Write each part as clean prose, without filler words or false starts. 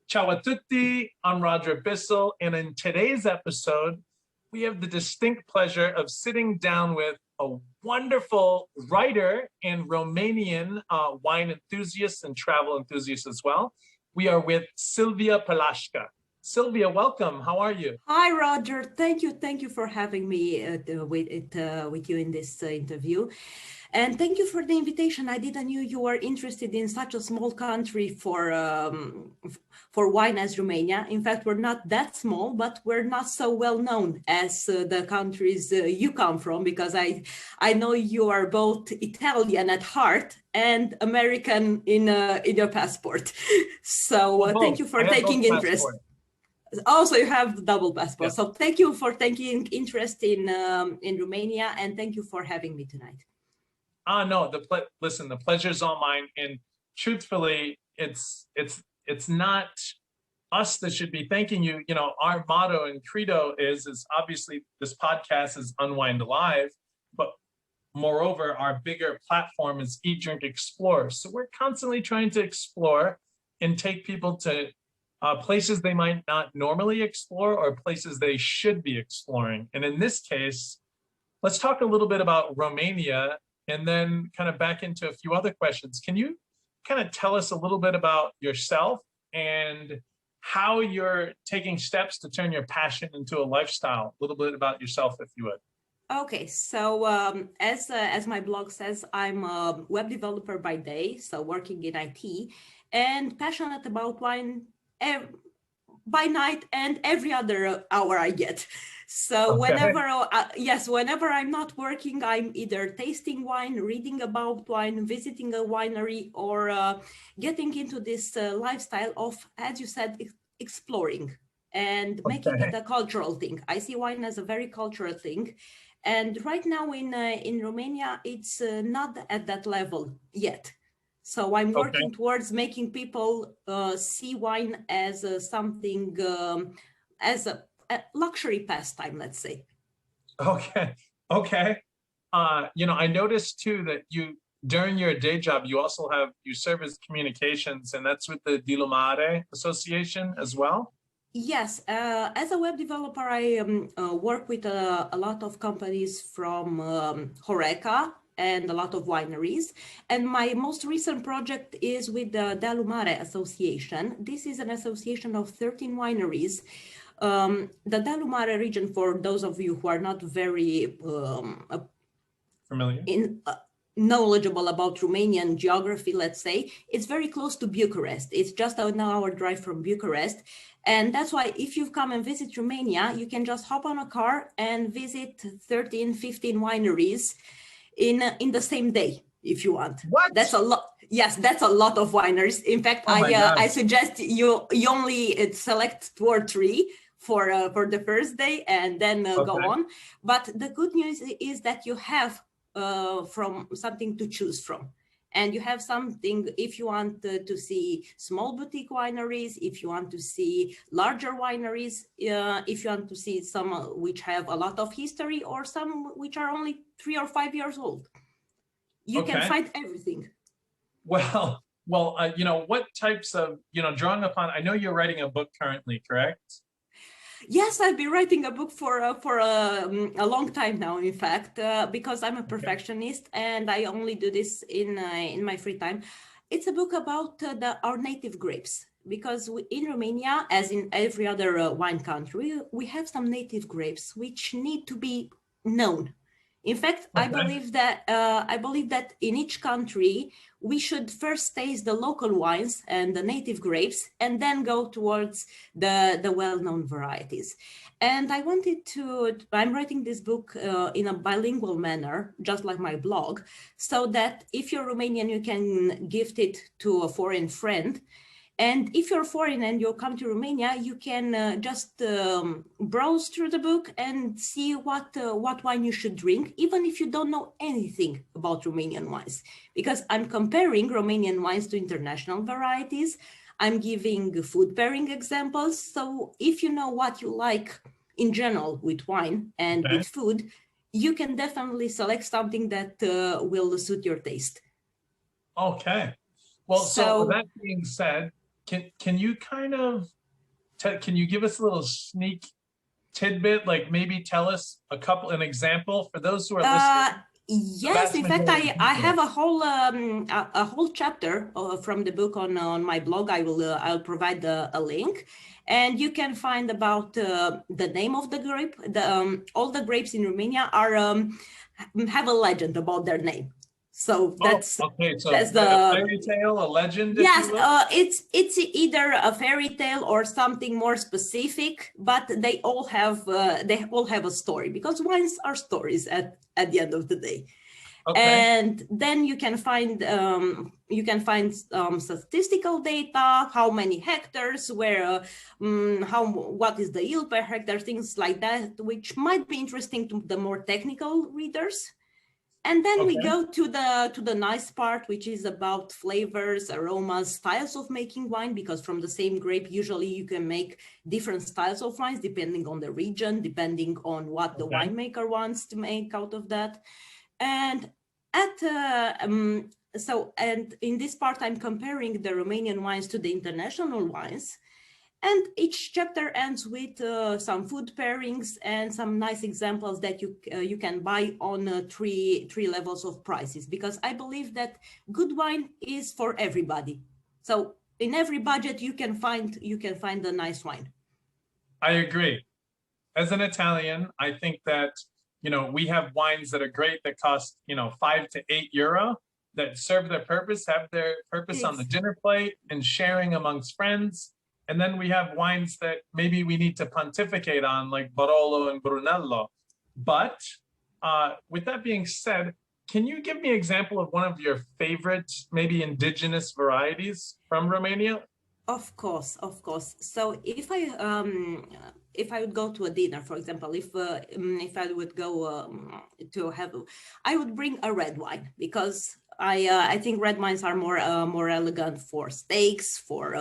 Ciao a tutti, I'm Roger Bissell, and in today's episode, we have the distinct pleasure of sitting down with a wonderful writer and Romanian wine enthusiast and travel enthusiast as well. We are with Silvia Palasca. Silvia, welcome. How are you? Hi, Roger. Thank you for having me with you in this interview. And thank you for the invitation. I didn't know you were interested in such a small country for wine as Romania. In fact, we're not that small, but we're not so well known as the countries you come from, because I know you are both Italian at heart and American in your passport. So thank you for taking interest. Also, you have the double passport. Yeah. So thank you for taking interest in Romania, and thank you for having me tonight. No, listen, the pleasure's all mine. And truthfully, it's not us that should be thanking you. You know, our motto and credo is obviously this podcast is Unwind Alive, but moreover, our bigger platform is Eat, Drink, Explore. So we're constantly trying to explore and take people to places they might not normally explore or places they should be exploring. And in this case, let's talk a little bit about Romania and then kind of back into a few other questions. Can you kind of tell us a little bit about yourself and how you're taking steps to turn your passion into a lifestyle? A little bit about yourself, if you would. Okay, so as my blog says, I'm a web developer by day, so working in IT, and passionate about wine by night and every other hour I get. So whenever I'm not working, I'm either tasting wine, reading about wine, visiting a winery, or getting into this lifestyle of, as you said, exploring and making it a cultural thing. I see wine as a very cultural thing. And right now in Romania, it's not at that level yet. So I'm working towards making people see wine as something, as a luxury pastime, let's say. Okay. You know, I noticed too that during your day job, you serve as communications, and that's with the Dilumare Association as well? Yes, as a web developer, I work with a lot of companies from Horeca and a lot of wineries. And my most recent project is with the Dilumare Association. This is an association of 13 wineries. The Dilumare region, for those of you who are not very familiar, knowledgeable about Romanian geography, let's say, it's very close to Bucharest. It's just an hour drive from Bucharest. And that's why if you come and visit Romania, you can just hop on a car and visit 13, 15 wineries in the same day, if you want. What? That's a lot. Yes, that's a lot of wineries. In fact, I suggest you only select 2 or 3 for the first day and then go on. But the good news is that you have from something to choose from. And you have something, if you want to see small boutique wineries, if you want to see larger wineries, if you want to see some which have a lot of history, or some which are only 3 or 5 years old. You can find everything. Well, you know, what types of, you know, drawing upon, I know you're writing a book currently, correct? Yes, I've been writing a book for a long time now, in fact, because I'm a perfectionist and I only do this in my free time. It's a book about our native grapes, because in Romania, as in every other wine country, we have some native grapes which need to be known. In fact, I believe that in each country, we should first taste the local wines and the native grapes, and then go towards the well-known varieties. And I'm writing this book in a bilingual manner, just like my blog, so that if you're Romanian, you can gift it to a foreign friend. And if you're foreign and you come to Romania, you can just browse through the book and see what wine you should drink, even if you don't know anything about Romanian wines. Because I'm comparing Romanian wines to international varieties. I'm giving food pairing examples. So if you know what you like in general with wine and with food, you can definitely select something that will suit your taste. Okay. Well, so that being said, can you kind of can you give us a little sneak tidbit, like maybe tell us an example for those who are listening? Yes, in fact, I have a whole chapter from the book on my blog. I'll provide a link, and you can find about the name of the grape. All the grapes in Romania are have a legend about their name. So that's okay. So that's a the fairy tale, a legend. yes. If you will? It's either a fairy tale or something more specific, but they all have a story because wines are stories at the end of the day. Okay. And then you can find statistical data, how many hectares, where, what is the yield per hectare, things like that, which might be interesting to the more technical readers. And then we go to the nice part, which is about flavors, aromas, styles of making wine, because from the same grape, usually you can make different styles of wines depending on the region, depending on what the winemaker wants to make out of that. And and in this part, I'm comparing the Romanian wines to the international wines. And each chapter ends with some food pairings and some nice examples that you can buy on three levels of prices, because I believe that good wine is for everybody. So in every budget you can find a nice wine. I agree. As an Italian, I think that we have wines that are great that cost €5 to €8 that serve their purpose, have their purpose on the dinner plate and sharing amongst friends. And then we have wines that maybe we need to pontificate on, like Barolo and Brunello. But with that being said, can you give me an example of one of your favorite, maybe indigenous varieties from Romania? Of course. So if I would go to a dinner, for example, if I would go I would bring a red wine, because I think red wines are more elegant for steaks, for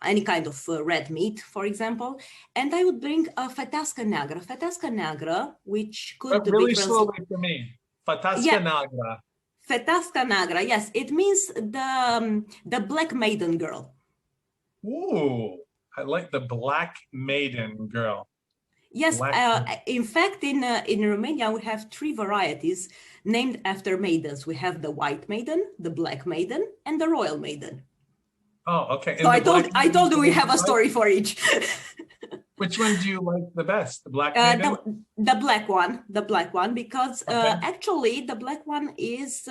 any kind of red meat, for example. And I would bring a Fetească Neagră. Fetească Neagră, which could really be slowly for me. Fetească Neagră. Fetească Neagră, yes, it means the black maiden girl. Ooh, I like the black maiden girl. Yes, in fact, in Romania, we have 3 varieties named after maidens. We have the white maiden, the black maiden, and the royal maiden. Oh, okay. So I told you we have a story for each. Which one do you like the best? The black maiden? The black one, because actually the black one is,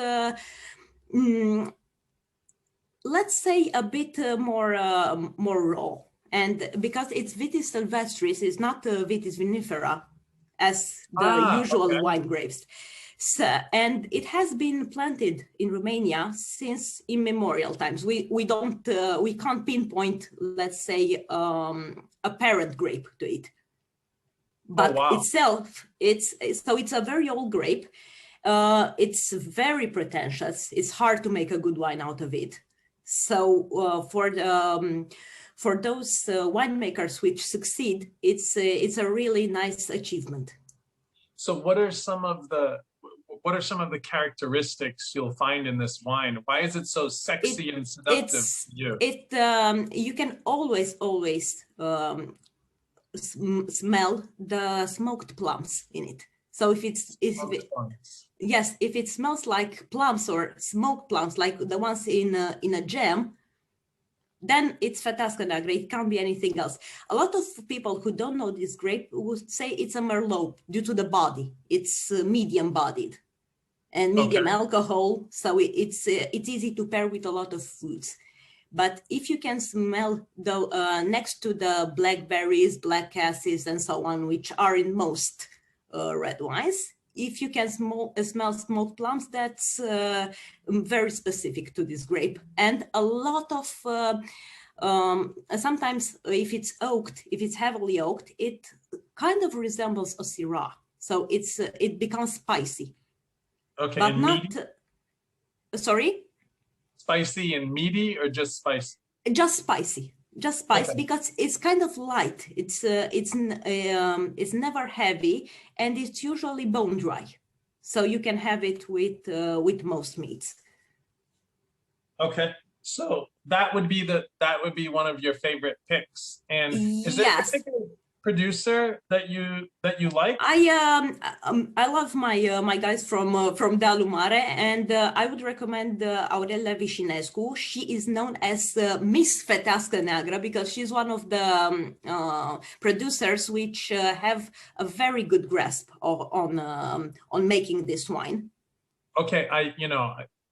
let's say, a bit more raw. And because it's Vitis sylvestris, it's not Vitis vinifera as the usual wine grapes. So, and it has been planted in Romania since immemorial times. We can't pinpoint, let's say, a parent grape to it. But itself, it's a very old grape. It's very pretentious. It's hard to make a good wine out of it. So for those winemakers which succeed, it's a really nice achievement. So what are some of the characteristics you'll find in this wine? Why is it so sexy and seductive to you? You can always smell the smoked plums in it. So if it smells like plums or smoked plums, like the ones in a jam, then it's Fetească Neagră. It can't be anything else. A lot of people who don't know this grape would say it's a Merlot due to the body. It's medium bodied and medium alcohol, so it's easy to pair with a lot of foods. But if you can smell next to the blackberries, black cassis, and so on, which are in most red wines, if you can smell smoked plums, that's very specific to this grape. And a lot of, sometimes if it's heavily oaked, it kind of resembles a Syrah. So it becomes spicy. Okay, but and not, meaty? Sorry? Spicy and meaty, or just spicy? Just spicy. Just spice, because it's kind of light. It's never heavy, and it's usually bone dry, so you can have it with most meats. Okay, So that would be one of your favorite picks. And is there a Yes. particular producer that you like? I love my guys from Dealu Mare, and I would recommend Aurelia Vișinescu. She is known as Miss Fetească Neagră because she's one of the producers which have a very good grasp on making this wine. Okay,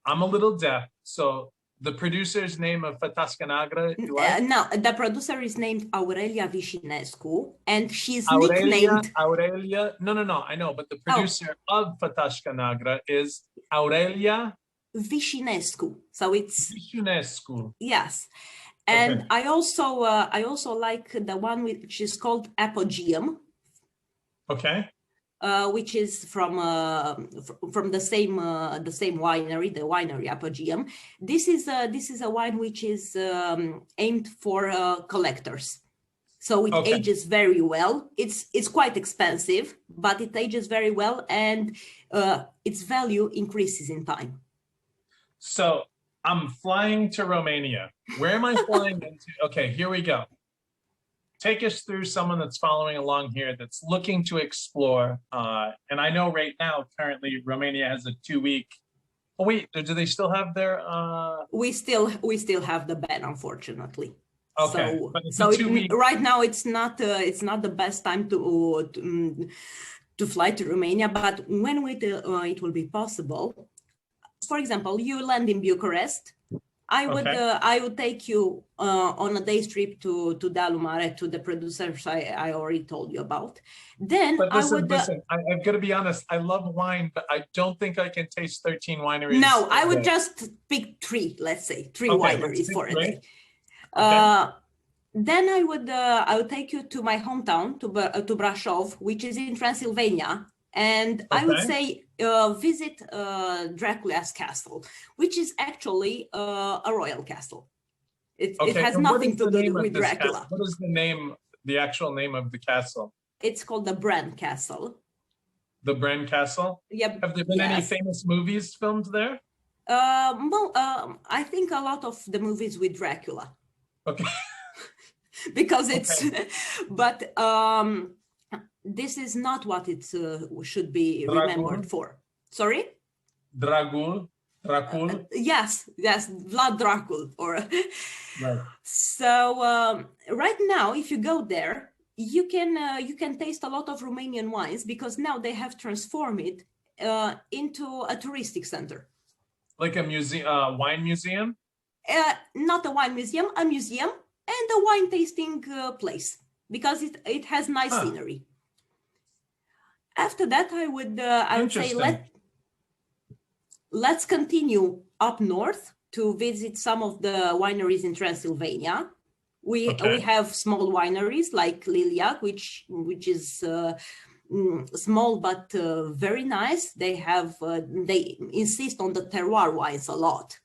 I'm a little deaf, so the producer's name of Fetească Neagră, no, the producer is named Aurelia Vișinescu, and she's Aurelia, nicknamed Aurelia. No, I know, but the producer of Fetească Neagră is Aurelia Vișinescu. So it's Vișinescu. yes. And Okay. I also like the one which is called Apogeum, Okay. which is from the same winery, the winery Apogeum. This is a wine which is aimed for collectors, so it Okay. ages very well. It's quite expensive, but it ages very well, and its value increases in time. So I'm flying to Romania. Where am I flying into? Okay, here we go. Take us through someone that's following along here that's looking to explore. And I know right now, currently, Romania has a 2-week. Oh wait, do they still have their? We still have the ban, unfortunately. Okay, So, but it's so a 2-week. right now it's not the best time to fly to Romania. But when it will be possible, for example, you land in Bucharest. I would take you on a day's trip to Dealu Mare, to the producers I already told you about. Then But listen, listen, I've got to be honest. I love wine, but I don't think I can taste 13 wineries. No, I would just pick 3, let's say, 3 wineries for a day. Okay. Then I would take you to my hometown, to Brașov, which is in Transylvania. And I would say visit Dracula's castle, which is actually a royal castle. It has nothing to do with Dracula. What is the actual name of the castle? It's called the Bran Castle. The Bran Castle? Yep. Have there been any famous movies filmed there? Well, I think a lot of the movies with Dracula. Okay. Because it's, but this is not what it should be remembered for. Sorry? Dracul. Yes, Vlad Dracul. Right. So right now, if you go there, you can taste a lot of Romanian wines because now they have transformed it into a touristic center. Like a museum, wine museum? Not a wine museum, a museum and a wine tasting place because it has nice scenery. After that, I would say let's continue up north to visit some of the wineries in Transylvania. We have small wineries like Liliac, which is small but very nice. They insist on the terroir wines a lot.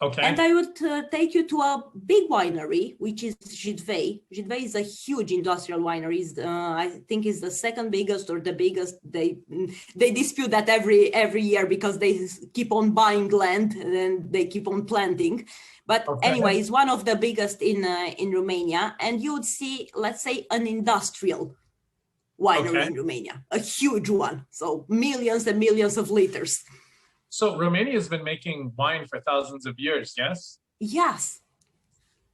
Okay. And I would take you to a big winery, which is Jidvei. Jidvei is a huge industrial winery. I think it's the second biggest or the biggest. They dispute that every year because they keep on buying land and they keep on planting. But anyway, it's one of the biggest in Romania. And you would see, let's say, an industrial winery in Romania, a huge one. So millions and millions of liters. So Romania has been making wine for thousands of years, yes? Yes.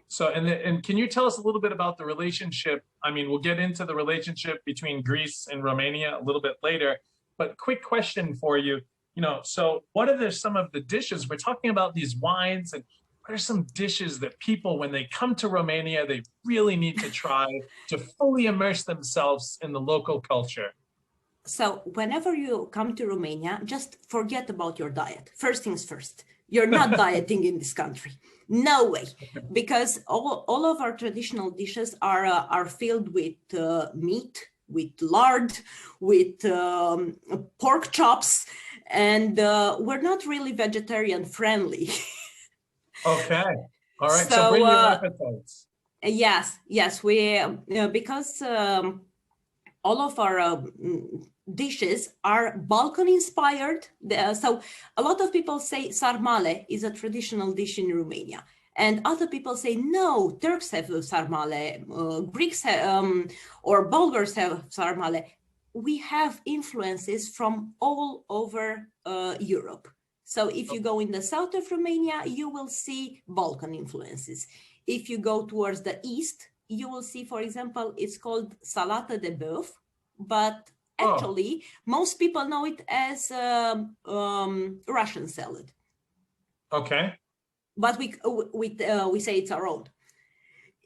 So, and can you tell us a little bit about the relationship? I mean, we'll get into the relationship between Greece and Romania a little bit later, but quick question for you. So what are some of the dishes? We're talking about these wines, and what are some dishes that people, when they come to Romania, they really need to try to fully immerse themselves in the local culture? So whenever you come to Romania, just forget about your diet. First things first, you're not dieting in this country. No way, because all of our traditional dishes are filled with meat, with lard, with pork chops, and we're not really vegetarian friendly. Okay. All right. So bring your appetites. Yes, we because all of our dishes are Balkan inspired. So a lot of people say sarmale is a traditional dish in Romania. And other people say, no, Turks have sarmale, Greeks have, or Bulgars have sarmale. We have influences from all over Europe. So if you go in the south of Romania, you will see Balkan influences. If you go towards the east, you will see, for example, it's called salată de bœuf, but actually, most people know it as Russian salad. Okay. But we say it's our own.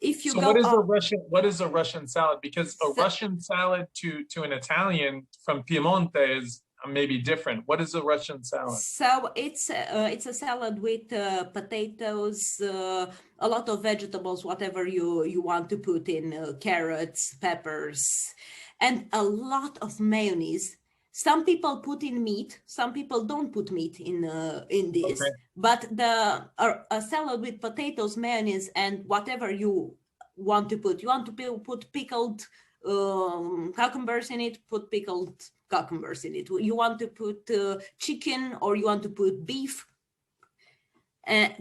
If you so go what is a Russian salad? Because a Russian salad to an Italian from Piemonte is maybe different. What is a Russian salad? So it's a salad with potatoes, a lot of vegetables, whatever you want to put in, carrots, peppers, and a lot of mayonnaise. Some people put in meat, some people don't put meat in this, Okay. but a salad with potatoes, mayonnaise, and whatever you want to put. You want to put pickled cucumbers in it, put pickled cucumbers in it. You want to put chicken, or you want to put beef,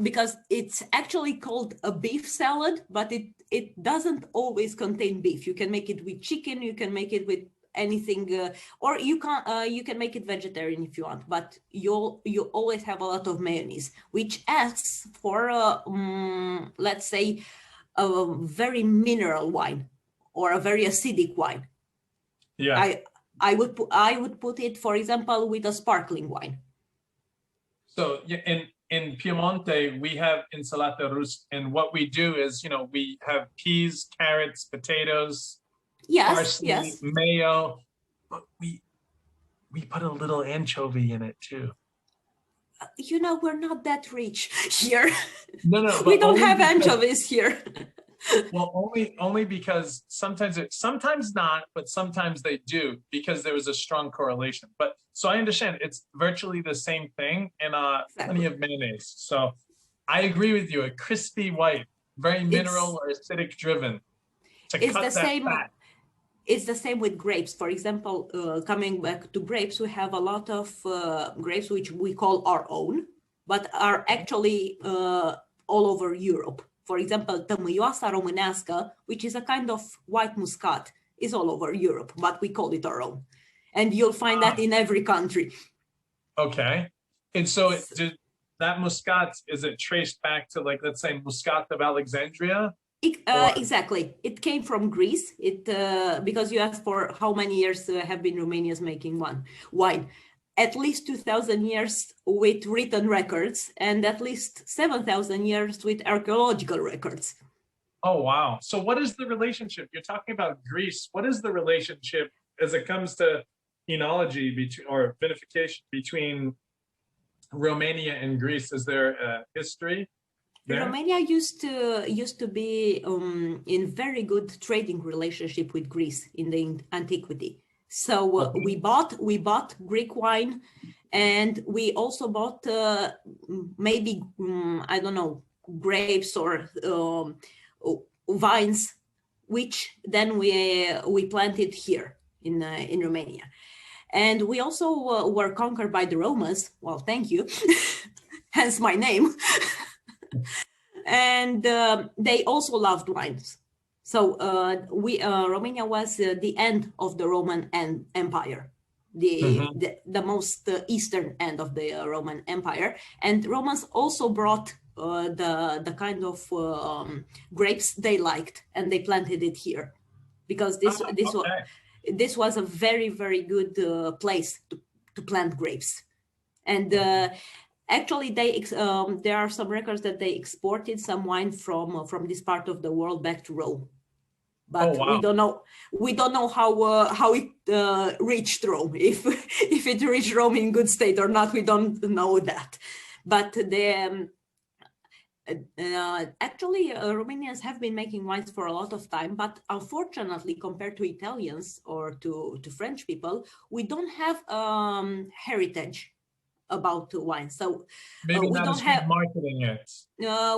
because it's actually called a beef salad, but it doesn't always contain beef. You can make it with chicken, you can make it with anything, or you can make it vegetarian if you want, but you always have a lot of mayonnaise, which asks for let's say a very mineral wine or a very acidic wine. Yeah. I would put it, for example, with a sparkling wine. So in Piemonte, we have insalata russa, and what we do is, we have peas, carrots, potatoes, parsley, Yes. mayo, but we put a little anchovy in it too. We're not that rich here. No, we don't have anchovies here. Well, only because sometimes not, but sometimes they do, because there was a strong correlation. But so I understand it's virtually the same thing, and plenty of mayonnaise. So I agree with you. A crispy white, very mineral or acidic driven. It's the same. Fat. It's the same with grapes. For example, coming back to grapes, we have a lot of grapes which we call our own, but are actually all over Europe. For example, tămâioasa românească, which is a kind of white muscat, is all over Europe, but we call it our own. And you'll find that in every country. Okay. And so that muscat, is it traced back to, like, let's say, Muscat of Alexandria? Exactly. It came from Greece. Because you asked for how many years have been Romanians making wine. At least 2,000 years with written records, and at least 7,000 years with archaeological records. Oh, wow. So what is the relationship? You're talking about Greece. What is the relationship as it comes to enology or vinification between Romania and Greece? Is there a history there? Romania used to be in very good trading relationship with Greece in the antiquity. So we bought Greek wine, and we also bought maybe I don't know, grapes or vines, which then we planted here in Romania. And we also were conquered by the Romans. Well, thank you, hence my name. And they also loved wines. So Romania was the end of the Roman Empire, the most eastern end of the Roman Empire. And Romans also brought the kind of grapes they liked, and they planted it here, because this was a very, very good place to plant grapes. And actually, there are some records that they exported some wine from this part of the world back to Rome. But we don't know how it reached Rome. If it reached Rome in good state or not, we don't know that. But actually, Romanians have been making wines for a lot of time. But unfortunately, compared to Italians or to French people, we don't have heritage about wine. So Maybe we not don't as good have marketing it.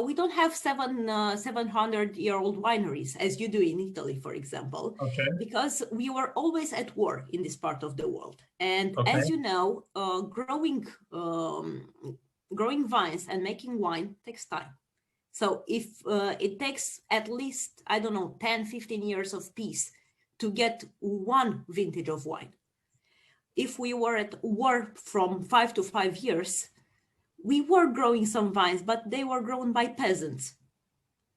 we don't have 700-year-old wineries as you do in Italy, for example, Okay. because we were always at war in this part of the world. And Okay. as you know, growing vines and making wine takes time. So if it takes at least, I don't know, 10, 15 years of peace to get one vintage of wine. If we were at war from 5 to 5 years, we were growing some vines, but they were grown by peasants.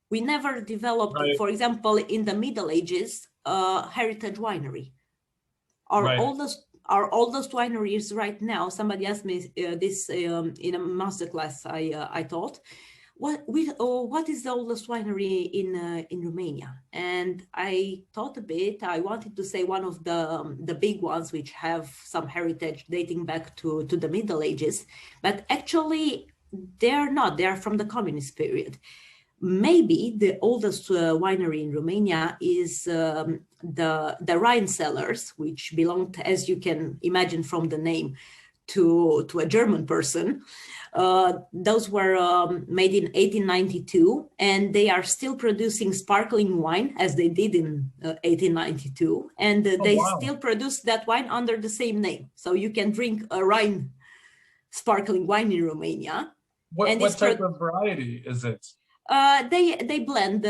We never developed, Right. for example, in the Middle Ages, heritage winery. Our oldest winery is right now. Somebody asked me this in a masterclass I taught. What is the oldest winery in Romania? And I thought a bit. I wanted to say one of the big ones, which have some heritage dating back to the Middle Ages, but actually they're not. They are from the communist period. Maybe the oldest winery in Romania is the Rhine Cellars, which belonged, as you can imagine from the name, to a German person. Those were made in 1892, and they are still producing sparkling wine as they did in 1892. And they still produce that wine under the same name. So you can drink a Rhine sparkling wine in Romania. What type of variety is it? They blend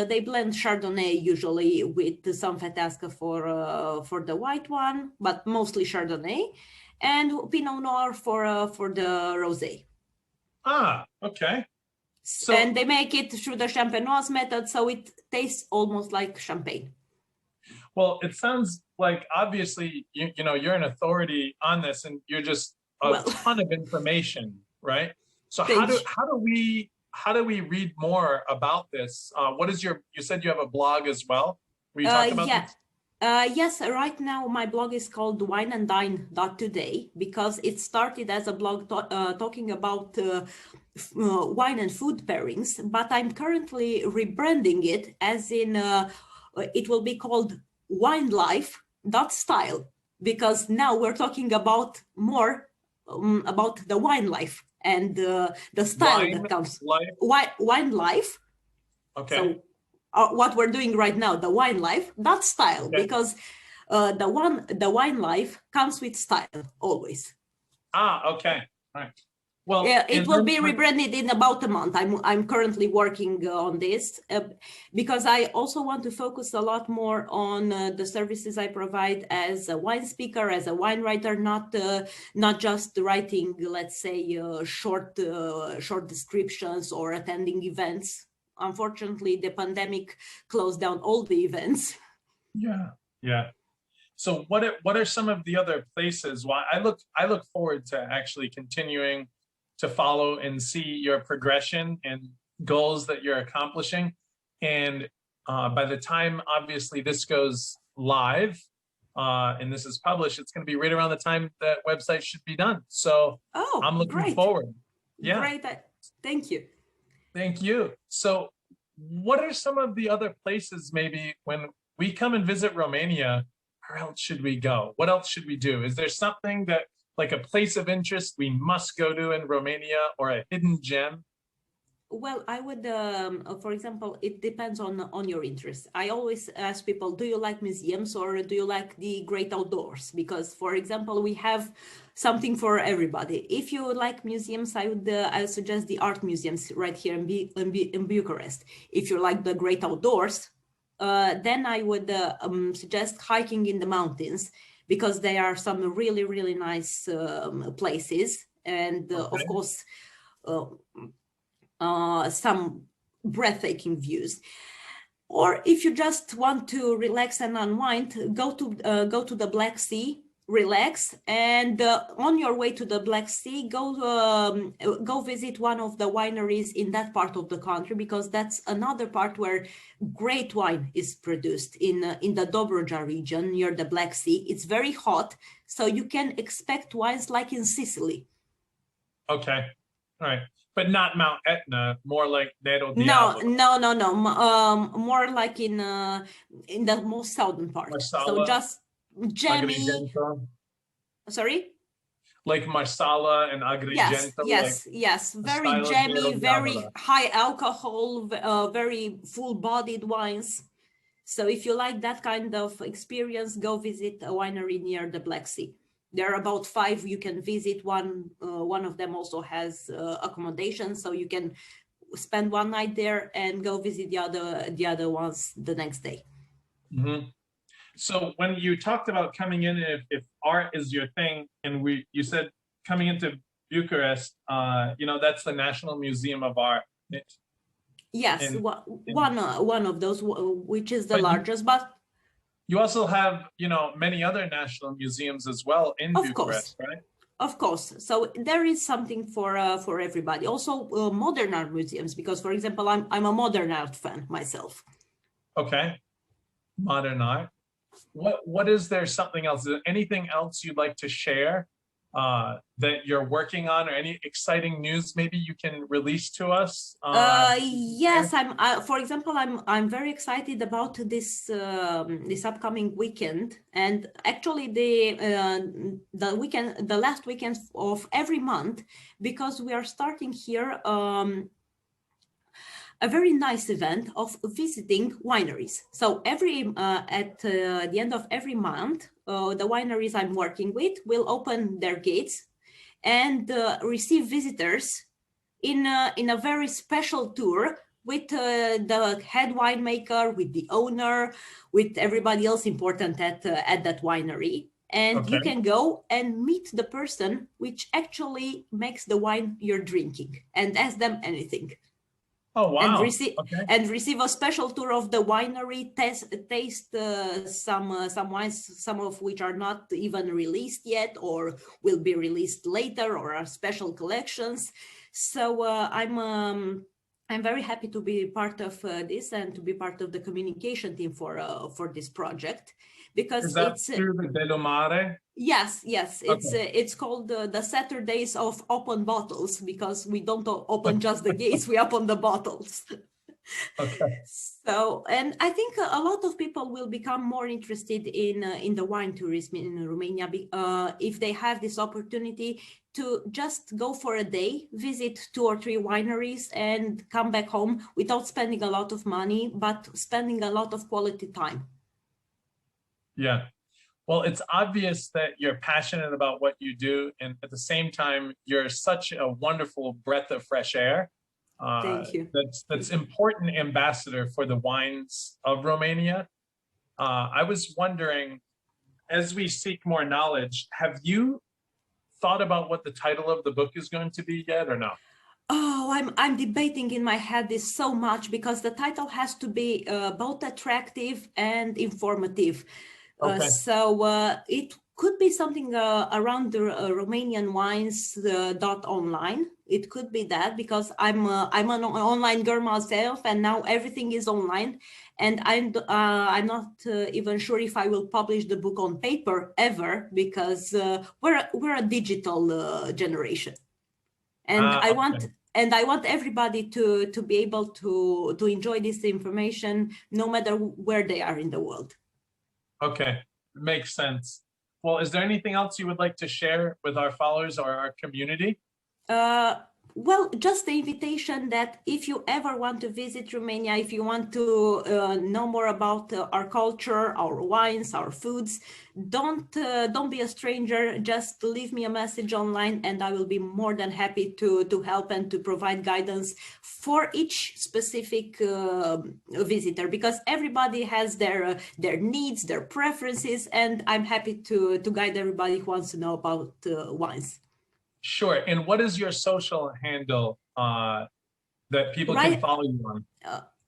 Chardonnay usually with some Palasca for the white one, but mostly Chardonnay, and Pinot Noir for the rosé. Ah, okay. So, and they make it through the Champenoise method, so it tastes almost like champagne. Well, it sounds like obviously you know you're an authority on this, and you're just a ton of information, right? So how do we read more about this? What is you said you have a blog as well? Will you talk about this? Yes, right now my blog is called wineanddine.today because it started as a blog talking about wine and food pairings, but I'm currently rebranding it as in it will be called winelife.style because now we're talking about more about the wine life and the style that comes. Wine life. Okay. So, what we're doing right now, the wine life, that style, because the wine life comes with style always. Okay, all right. Well, it will be rebranded in about a month. I'm currently working on this because I also want to focus a lot more on the services I provide as a wine speaker, as a wine writer, not just writing, let's say, short descriptions or attending events. Unfortunately, the pandemic closed down all the events. Yeah. So what are some of the other places? Why I look forward to actually continuing to follow and see your progression and goals that you're accomplishing. And by the time obviously this goes live and this is published, it's going to be right around the time that website should be done. So I'm looking forward. Yeah. Great. Thank you. Thank you. So what are some of the other places maybe when we come and visit Romania, where else should we go? What else should we do? Is there something that like a place of interest we must go to in Romania or a hidden gem? Well, I would, for example, it depends on your interest. I always ask people, do you like museums or do you like the great outdoors? Because, for example, we have something for everybody. If you like museums, I would suggest the art museums right here in Bucharest. If you like the great outdoors, then I would suggest hiking in the mountains because there are some really, really nice places. And of course, some breathtaking views. Or if you just want to relax and unwind, go to the Black Sea, relax, and on your way to the Black Sea, go visit one of the wineries in that part of the country because that's another part where great wine is produced in the Dobrogea region near the Black Sea. It's very hot, so you can expect wines like in Sicily. Okay, all right. But not Mount Etna, more like Nero Diavolo. No. More like in the most southern part. Marsala, so just jammy. Agrigento. Sorry? like Marsala and Yes, Agrigento, yes, like yes. a Very style of jammy, Vero very Diavola. high alcohol, very full-bodied wines. So if you like that kind of experience, go visit a winery near the Black Sea. There are about 5 you can visit. One of them also has accommodation, so you can spend one night there and go visit the other ones the next day. Mhm. So when you talked about coming in, if art is your thing, and you said coming into Bucharest, that's the National Museum of Art. Yes, In, one of those, which is the but largest, but you also have, many other national museums as well in of course. Bucharest, right? Of course, so there is something for everybody. Also, modern art museums, because, for example, I'm a modern art fan myself. Okay, modern art. What is there something else? Is there anything else you'd like to share that you're working on, or any exciting news maybe you can release to us? Yes, for example, I'm very excited about this upcoming weekend, and actually the last weekend of every month, because we are starting here a very nice event of visiting wineries. So at the end of every month, the wineries I'm working with will open their gates and receive visitors in a very special tour with the head winemaker, with the owner, with everybody else important at that winery. And you Okay. can go and meet the person which actually makes the wine you're drinking and ask them anything. Oh, wow. And receive a special tour of the winery, taste some wines, some of which are not even released yet or will be released later or are special collections. So I'm very happy to be part of this and to be part of the communication team for this project, because is that through the Delumare? Yes, Okay. it's called the Saturdays of open bottles, because we don't open just the gates, we open the bottles. Okay. So, and I think a lot of people will become more interested in the wine tourism in Romania if they have this opportunity to just go for a day, visit 2 or 3 wineries and come back home without spending a lot of money, but spending a lot of quality time. Yeah. Well, it's obvious that you're passionate about what you do, and at the same time, you're such a wonderful breath of fresh air. Thank you. That's important ambassador for the wines of Romania. I was wondering, as we seek more knowledge, have you thought about what the title of the book is going to be yet, or no? Oh, I'm debating in my head this so much, because the title has to be both attractive and informative. Okay. So it could be something around the Romanian wines .online. It could be that, because I'm an online girl myself, and now everything is online, and I'm not even sure if I will publish the book on paper ever, because we're a digital generation, and I want everybody to be able to enjoy this information no matter where they are in the world. Okay, makes sense. Well, is there anything else you would like to share with our followers or our community? Well, just the invitation that if you ever want to visit Romania, if you want to know more about our culture, our wines, our foods, don't be a stranger. Just leave me a message online, and I will be more than happy to help and to provide guidance for each specific visitor, because everybody has their needs, their preferences, and I'm happy to guide everybody who wants to know about wines. Sure. And what is your social handle that people can follow you on?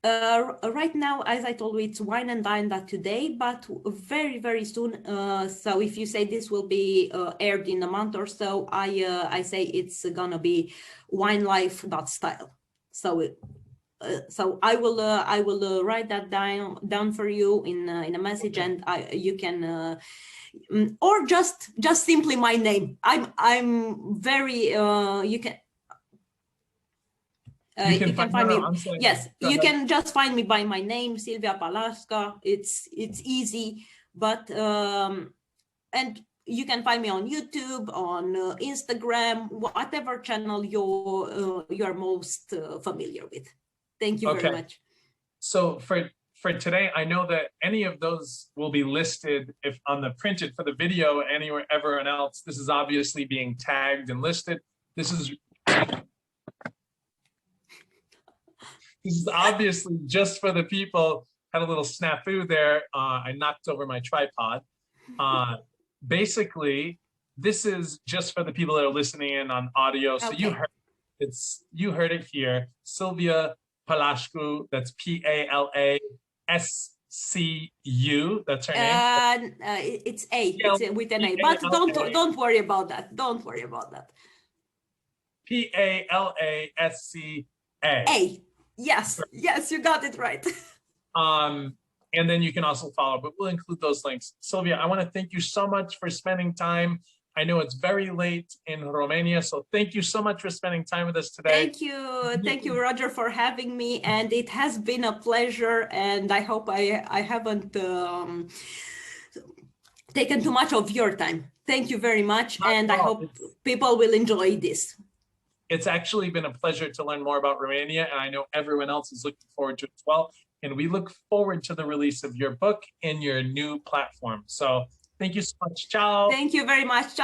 Right now, as I told you, it's Wine and Dine today, but very, very soon. So if you say this will be aired in a month or so, I say it's gonna be winelife.style. So I will write that down for you in a message, and you can. Or just simply my name. I'm very you can find me. Yes, you can just find me by my name, Silvia Palasca. It's easy, but and you can find me on YouTube, on Instagram, whatever channel you're most familiar with. Thank you very much. So for today, I know that any of those will be listed if on the printed for the video, anywhere everyone else. This is obviously being tagged and listed. This is obviously just for the people. Had a little snafu there. I knocked over my tripod. Basically, this is just for the people that are listening in on audio. So you heard it here. Silvia Palascu, that's Palascu. That's her name. It's A. It's with an A. But don't worry about that. Don't worry about that. Palasca. A. Yes. Yes, you got it right. And then you can also follow, but we'll include those links. Silvia, I want to thank you so much for spending time. I know it's very late in Romania, so thank you so much for spending time with us today. Thank you. Thank you, Roger, for having me. And it has been a pleasure. And I hope I haven't taken too much of your time. Thank you very much. And I hope people will enjoy this. It's actually been a pleasure to learn more about Romania, and I know everyone else is looking forward to it as well. And we look forward to the release of your book and your new platform. So thank you so much. Ciao. Thank you very much. Ciao.